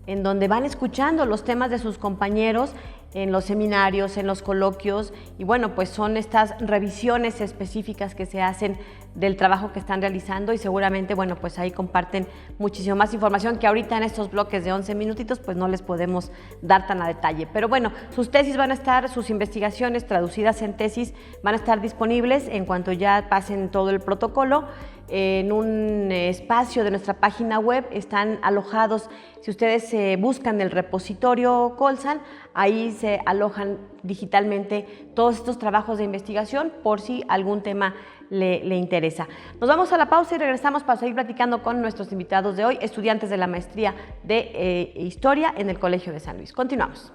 en donde van escuchando los temas de sus compañeros en los seminarios, en los coloquios, y bueno, pues son estas revisiones específicas que se hacen del trabajo que están realizando, y seguramente, bueno, pues ahí comparten muchísimo más información que ahorita en estos bloques de 11 minutitos pues no les podemos dar tan a detalle. Pero bueno, sus tesis van a estar, sus investigaciones traducidas en tesis van a estar disponibles en cuanto ya pasen todo el protocolo. En un espacio de nuestra página web están alojados, si ustedes buscan el repositorio Colsan, ahí se alojan digitalmente todos estos trabajos de investigación por si algún tema le interesa. Nos vamos a la pausa y regresamos para seguir platicando con nuestros invitados de hoy, estudiantes de la maestría de Historia en el Colegio de San Luis. Continuamos.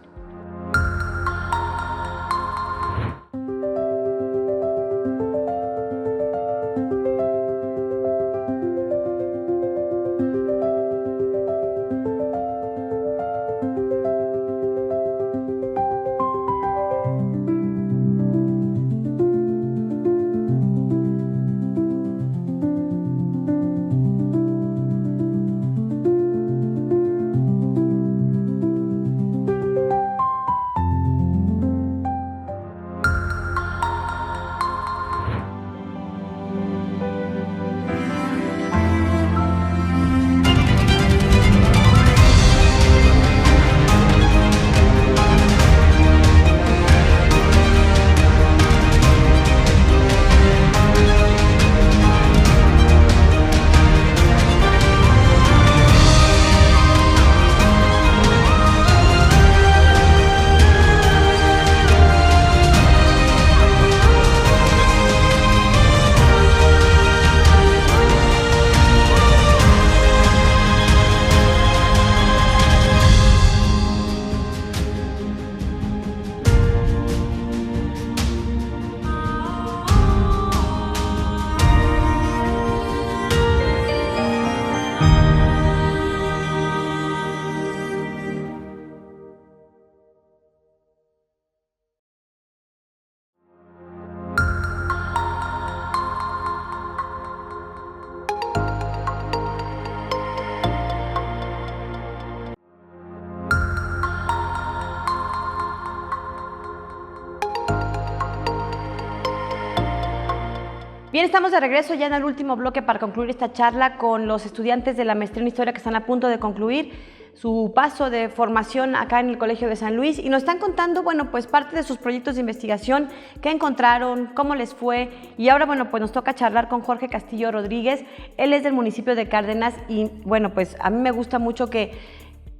Bien, estamos de regreso ya en el último bloque para concluir esta charla con los estudiantes de la maestría en Historia que están a punto de concluir su paso de formación acá en el Colegio de San Luis y nos están contando, bueno, pues parte de sus proyectos de investigación, qué encontraron, cómo les fue y ahora, bueno, pues nos toca charlar con Jorge Castillo Rodríguez. Él es del municipio de Cárdenas y, bueno, pues a mí me gusta mucho que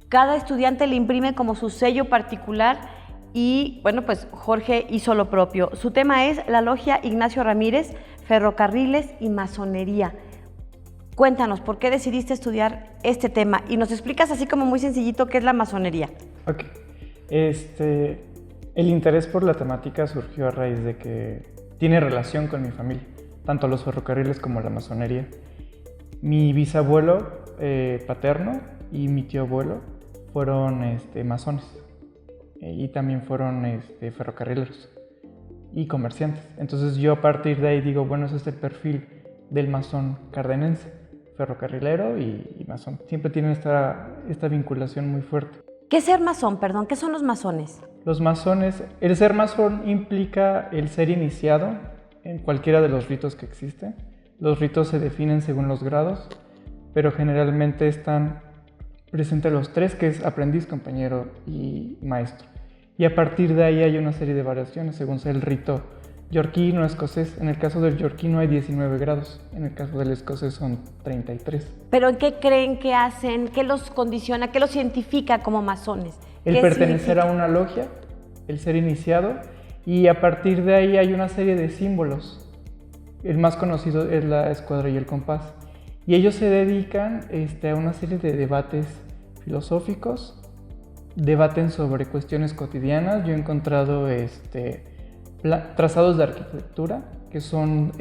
cada estudiante le imprime como su sello particular y, bueno, pues Jorge hizo lo propio. Su tema es la Logia Ignacio Ramírez, ferrocarriles y masonería. Cuéntanos, ¿por qué decidiste estudiar este tema? Y nos explicas así como muy sencillito qué es la masonería. Ok. El interés por la temática surgió a raíz de que tiene relación con mi familia, tanto los ferrocarriles como la masonería. Mi bisabuelo paterno y mi tío abuelo fueron masones y también fueron ferrocarrileros y comerciantes. Entonces yo a partir de ahí digo, bueno, ese es el perfil del masón cardenense, ferrocarrilero y masón. Siempre tienen esta vinculación muy fuerte. ¿Qué es ser masón? Perdón, ¿qué son los masones? Los masones, el ser masón implica el ser iniciado en cualquiera de los ritos que existen. Los ritos se definen según los grados, pero generalmente están presentes los tres, que es aprendiz, compañero y maestro. Y a partir de ahí hay una serie de variaciones según sea el rito yorquino, escocés. En el caso del yorquino hay 19 grados, en el caso del escocés son 33. ¿Pero en qué creen que hacen? ¿Qué los condiciona? ¿Qué los identifica como masones? El pertenecer a una logia, el ser iniciado, y a partir de ahí hay una serie de símbolos. El más conocido es la escuadra y el compás. Y ellos se dedican a una serie de debates filosóficos, debaten sobre cuestiones cotidianas. Yo he encontrado trazados de arquitectura, que son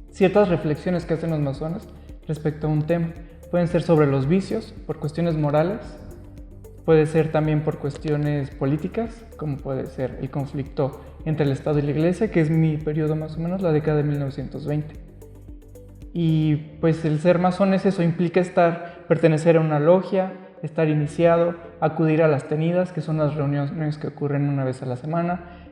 ciertas reflexiones que hacen los masones respecto a un tema. Pueden ser sobre los vicios, por cuestiones morales, puede ser también por cuestiones políticas, como puede ser el conflicto entre el Estado y la Iglesia, que es mi periodo más o menos, la década de 1920. Y pues el ser masón es eso, implica pertenecer a una logia, estar iniciado, acudir a las tenidas, que son las reuniones que ocurren una vez a la semana,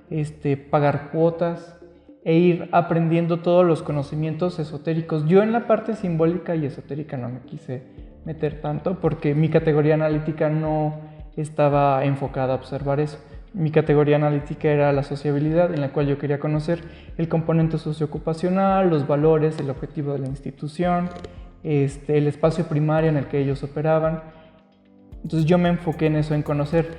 pagar cuotas e ir aprendiendo todos los conocimientos esotéricos. Yo en la parte simbólica y esotérica no me quise meter tanto porque mi categoría analítica no estaba enfocada a observar eso. Mi categoría analítica era la sociabilidad, en la cual yo quería conocer el componente socioocupacional, los valores, el objetivo de la institución, el espacio primario en el que ellos operaban. Entonces yo me enfoqué en eso, en conocer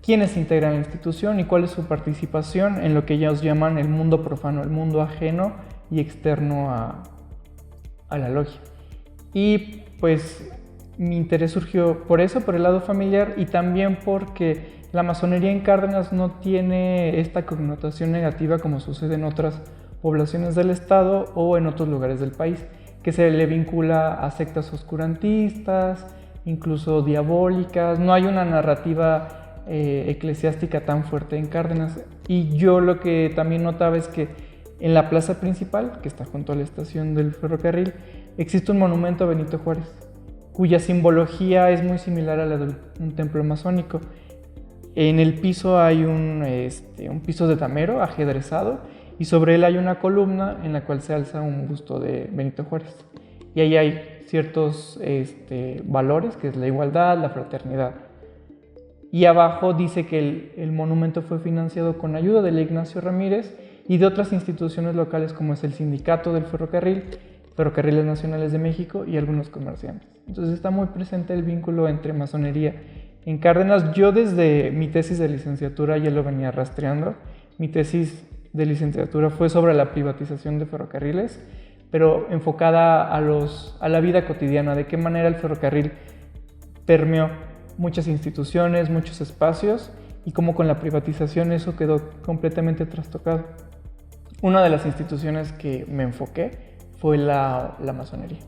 quiénes integran la institución y cuál es su participación en lo que ellos llaman el mundo profano, el mundo ajeno y externo a la logia. Y pues mi interés surgió por eso, por el lado familiar y también porque la masonería en Cárdenas no tiene esta connotación negativa como sucede en otras poblaciones del estado o en otros lugares del país, que se le vincula a sectas oscurantistas, incluso diabólicas. No hay una narrativa eclesiástica tan fuerte en Cárdenas. Y yo lo que también notaba es que en la plaza principal, que está junto a la estación del ferrocarril, existe un monumento a Benito Juárez, cuya simbología es muy similar a la de un templo masónico. En el piso hay un piso de damero ajedrezado y sobre él hay una columna en la cual se alza un busto de Benito Juárez. Y ahí hay ciertos valores, que es la igualdad, la fraternidad. Y abajo dice que el monumento fue financiado con ayuda de Ignacio Ramírez y de otras instituciones locales como es el Sindicato del Ferrocarril, Ferrocarriles Nacionales de México y algunos comerciantes. Entonces está muy presente el vínculo entre masonería. En Cárdenas, yo desde mi tesis de licenciatura ya lo venía rastreando. Mi tesis de licenciatura fue sobre la privatización de ferrocarriles, pero enfocada a la vida cotidiana, de qué manera el ferrocarril permeó muchas instituciones, muchos espacios, y cómo con la privatización eso quedó completamente trastocado. Una de las instituciones que me enfoqué fue la masonería.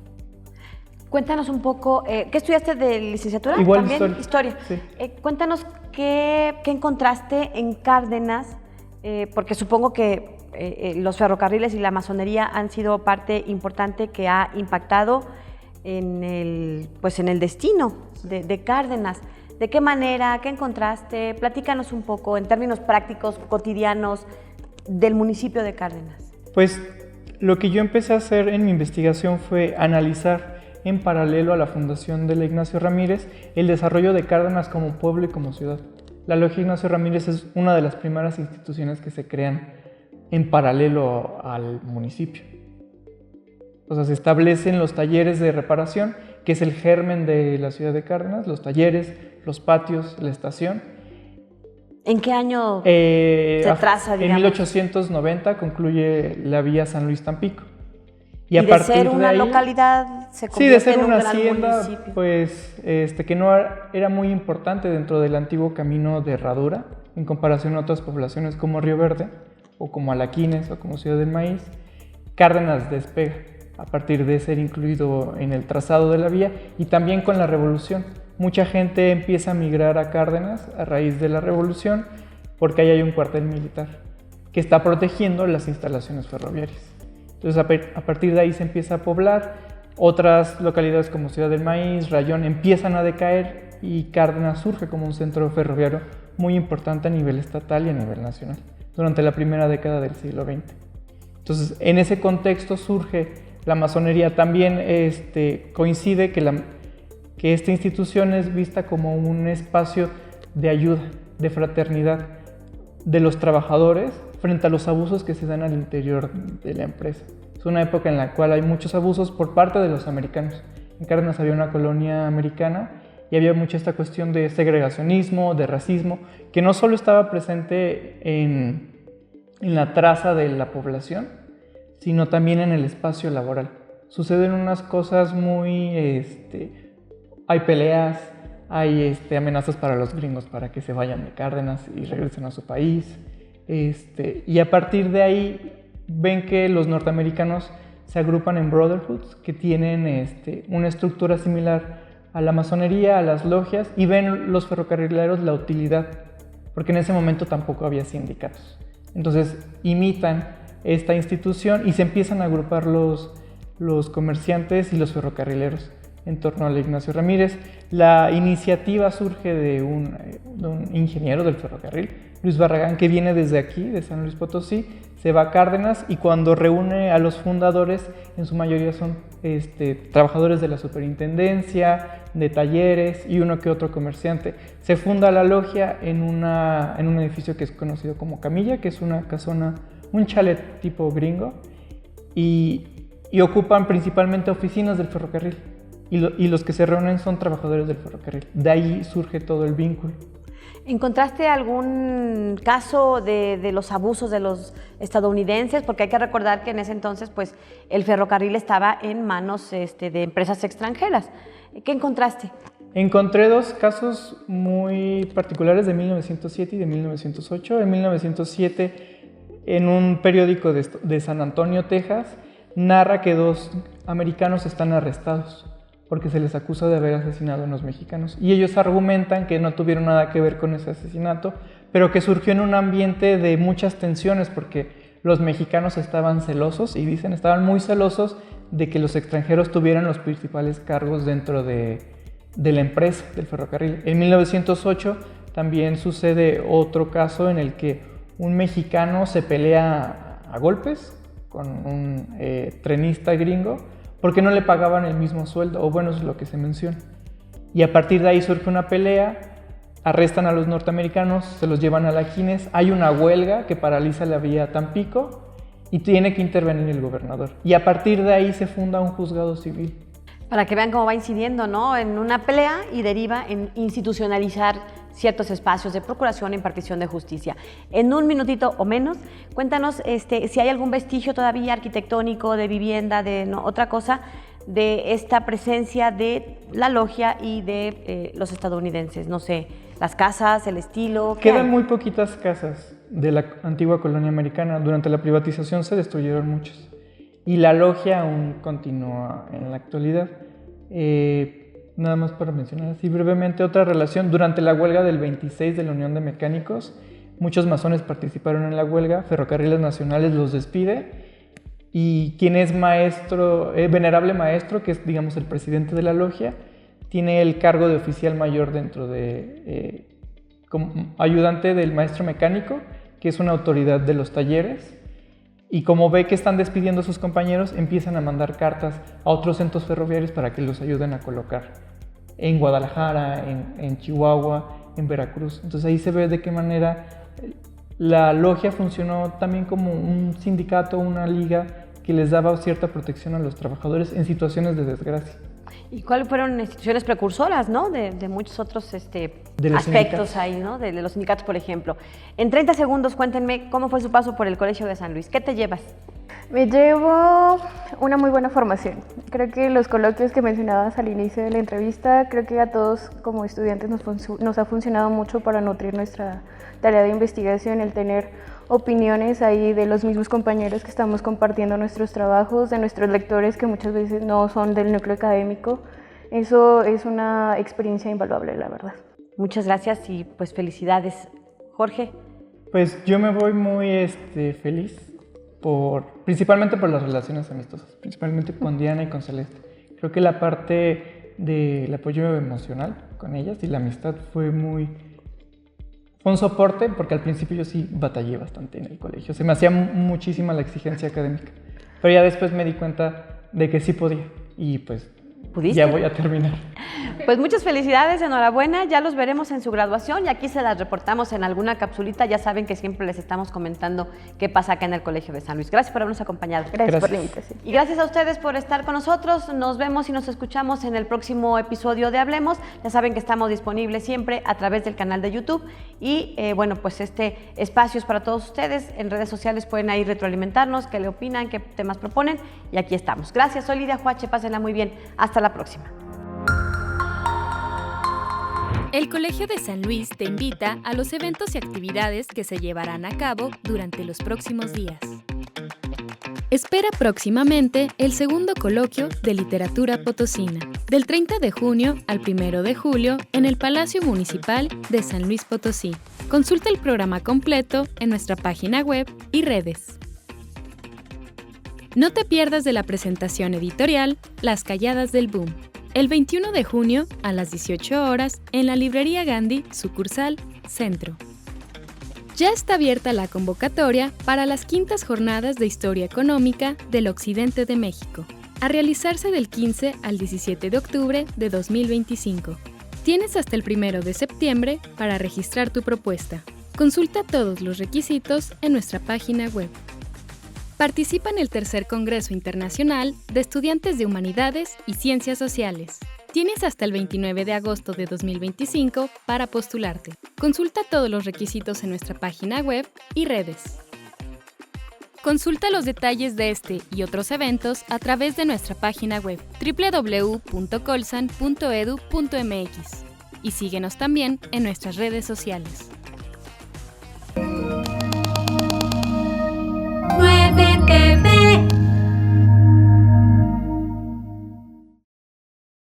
Cuéntanos un poco, ¿qué estudiaste de licenciatura? Igual ¿También? Historia. Sí. Cuéntanos qué encontraste en Cárdenas, porque supongo que los ferrocarriles y la masonería han sido parte importante que ha impactado en el destino de Cárdenas. ¿De qué manera? ¿Qué encontraste? Platícanos un poco en términos prácticos, cotidianos, del municipio de Cárdenas. Pues lo que yo empecé a hacer en mi investigación fue analizar en paralelo a la fundación de la Ignacio Ramírez el desarrollo de Cárdenas como pueblo y como ciudad. La Logia Ignacio Ramírez es una de las primeras instituciones que se crean en paralelo al municipio. O sea, se establecen los talleres de reparación, que es el germen de la ciudad de Cárdenas, los talleres, los patios, la estación. ¿En qué año se traza, digamos? En 1890 concluye la vía San Luis-Tampico. Y a partir de ser una localidad se convierte en un gran municipio. Sí, de ser una hacienda, pues, que no era muy importante dentro del antiguo camino de herradura, en comparación a otras poblaciones como Río Verde, o como Alaquines, o como Ciudad del Maíz. Cárdenas despega a partir de ser incluido en el trazado de la vía, y también con la Revolución. Mucha gente empieza a migrar a Cárdenas a raíz de la Revolución, porque ahí hay un cuartel militar que está protegiendo las instalaciones ferroviarias. Entonces, a partir de ahí se empieza a poblar. Otras localidades como Ciudad del Maíz, Rayón, empiezan a decaer y Cárdenas surge como un centro ferroviario muy importante a nivel estatal y a nivel nacional durante la primera década del siglo XX. Entonces, en ese contexto surge la masonería. También coincide que esta institución es vista como un espacio de ayuda, de fraternidad de los trabajadores frente a los abusos que se dan al interior de la empresa. Es una época en la cual hay muchos abusos por parte de los americanos. En Cárdenas había una colonia americana y había mucha esta cuestión de segregacionismo, de racismo, que no solo estaba presente en la traza de la población, sino también en el espacio laboral. Suceden unas cosas muy... hay peleas, hay amenazas para los gringos para que se vayan de Cárdenas y regresen a su país. Y a partir de ahí ven que los norteamericanos se agrupan en brotherhoods que tienen una estructura similar a la masonería, a las logias, y ven los ferrocarrileros la utilidad, porque en ese momento tampoco había sindicatos. Entonces imitan esta institución y se empiezan a agrupar los comerciantes y los ferrocarrileros en torno a la Ignacio Ramírez. La iniciativa surge de un ingeniero del ferrocarril, Luis Barragán, que viene desde aquí, de San Luis Potosí, se va a Cárdenas y cuando reúne a los fundadores, en su mayoría son trabajadores de la superintendencia, de talleres y uno que otro comerciante. Se funda la logia en un edificio que es conocido como Camilla, que es una casona, un chalet tipo gringo, y ocupan principalmente oficinas del ferrocarril. Y los que se reúnen son trabajadores del ferrocarril. De ahí surge todo el vínculo. ¿Encontraste algún caso de los abusos de los estadounidenses? Porque hay que recordar que en ese entonces pues, el ferrocarril estaba en manos de empresas extranjeras. ¿Qué encontraste? Encontré dos casos muy particulares de 1907 y de 1908. En 1907, en un periódico de San Antonio, Texas, narra que dos americanos están arrestados porque se les acusa de haber asesinado a unos mexicanos. Y ellos argumentan que no tuvieron nada que ver con ese asesinato, pero que surgió en un ambiente de muchas tensiones, porque los mexicanos estaban celosos, y dicen, estaban muy celosos de que los extranjeros tuvieran los principales cargos dentro de la empresa, del ferrocarril. En 1908 también sucede otro caso en el que un mexicano se pelea a golpes con un trenista gringo, porque no le pagaban el mismo sueldo, o bueno, es lo que se menciona. Y a partir de ahí surge una pelea, arrestan a los norteamericanos, se los llevan a Alaquines, hay una huelga que paraliza la vía Tampico y tiene que intervenir el gobernador. Y a partir de ahí se funda un juzgado civil. Para que vean cómo va incidiendo, ¿no? En una pelea y deriva en institucionalizar ciertos espacios de procuración e impartición de justicia. En un minutito o menos, cuéntanos si hay algún vestigio todavía arquitectónico, de vivienda, otra cosa, de esta presencia de la logia y de los estadounidenses. No sé, las casas, el estilo. Quedan muy poquitas casas de la antigua colonia americana. Durante la privatización se destruyeron muchas. Y la logia aún continúa en la actualidad. Nada más para mencionar así brevemente otra relación. Durante la huelga del 26 de la Unión de Mecánicos, muchos masones participaron en la huelga. Ferrocarriles Nacionales los despide y quien es maestro, venerable maestro, que es digamos el presidente de la logia, tiene el cargo de oficial mayor dentro de como ayudante del maestro mecánico, que es una autoridad de los talleres. Y como ve que están despidiendo a sus compañeros, empiezan a mandar cartas a otros centros ferroviarios para que los ayuden a colocar en Guadalajara, en Chihuahua, en Veracruz. Entonces ahí se ve de qué manera la logia funcionó también como un sindicato, una liga que les daba cierta protección a los trabajadores en situaciones de desgracia. ¿Y cuáles fueron instituciones precursoras, ¿no? de muchos otros los aspectos ahí, ¿no? De los sindicatos, por ejemplo. En 30 segundos, cuéntenme cómo fue su paso por el Colegio de San Luis. ¿Qué te llevas? Me llevo una muy buena formación. Creo que los coloquios que mencionabas al inicio de la entrevista, creo que a todos como estudiantes nos ha funcionado mucho para nutrir nuestra tarea de investigación, el tener opiniones ahí de los mismos compañeros que estamos compartiendo nuestros trabajos, de nuestros lectores que muchas veces no son del núcleo académico. Eso es una experiencia invaluable, la verdad. Muchas gracias y pues felicidades. Jorge. Pues yo me voy muy feliz, principalmente por las relaciones amistosas, principalmente con Diana y con Celeste. Creo que la parte del apoyo emocional con ellas y la amistad fue un soporte, porque al principio yo sí batallé bastante en el colegio. Se me hacía muchísima la exigencia académica. Pero ya después me di cuenta de que sí podía. Y pues ¿Pudiste? Ya voy a terminar. Pues muchas felicidades, enhorabuena. Ya los veremos en su graduación y aquí se las reportamos en alguna capsulita. Ya saben que siempre les estamos comentando qué pasa acá en el Colegio de San Luis. Gracias por habernos acompañado. Gracias por la invitación. Y gracias a ustedes por estar con nosotros. Nos vemos y nos escuchamos en el próximo episodio de Hablemos. Ya saben que estamos disponibles siempre a través del canal de YouTube. Y bueno, pues este espacio es para todos ustedes. En redes sociales pueden ahí retroalimentarnos, qué le opinan, qué temas proponen. Y aquí estamos. Gracias, soy Lidia Huache. Pásenla muy bien. Hasta la próxima. El Colegio de San Luis te invita a los eventos y actividades que se llevarán a cabo durante los próximos días. Espera próximamente el segundo coloquio de Literatura Potosina, del 30 de junio al 1 de julio en el Palacio Municipal de San Luis Potosí. Consulta el programa completo en nuestra página web y redes. No te pierdas de la presentación editorial Las Calladas del Boom, el 21 de junio a las 18 horas en la Librería Gandhi, sucursal Centro. Ya está abierta la convocatoria para las 5ª Jornadas de Historia Económica del Occidente de México, a realizarse del 15 al 17 de octubre de 2025. Tienes hasta el 1 de septiembre para registrar tu propuesta. Consulta todos los requisitos en nuestra página web. Participa en el Tercer Congreso Internacional de Estudiantes de Humanidades y Ciencias Sociales. Tienes hasta el 29 de agosto de 2025 para postularte. Consulta todos los requisitos en nuestra página web y redes. Consulta los detalles de este y otros eventos a través de nuestra página web www.colsan.edu.mx y síguenos también en nuestras redes sociales.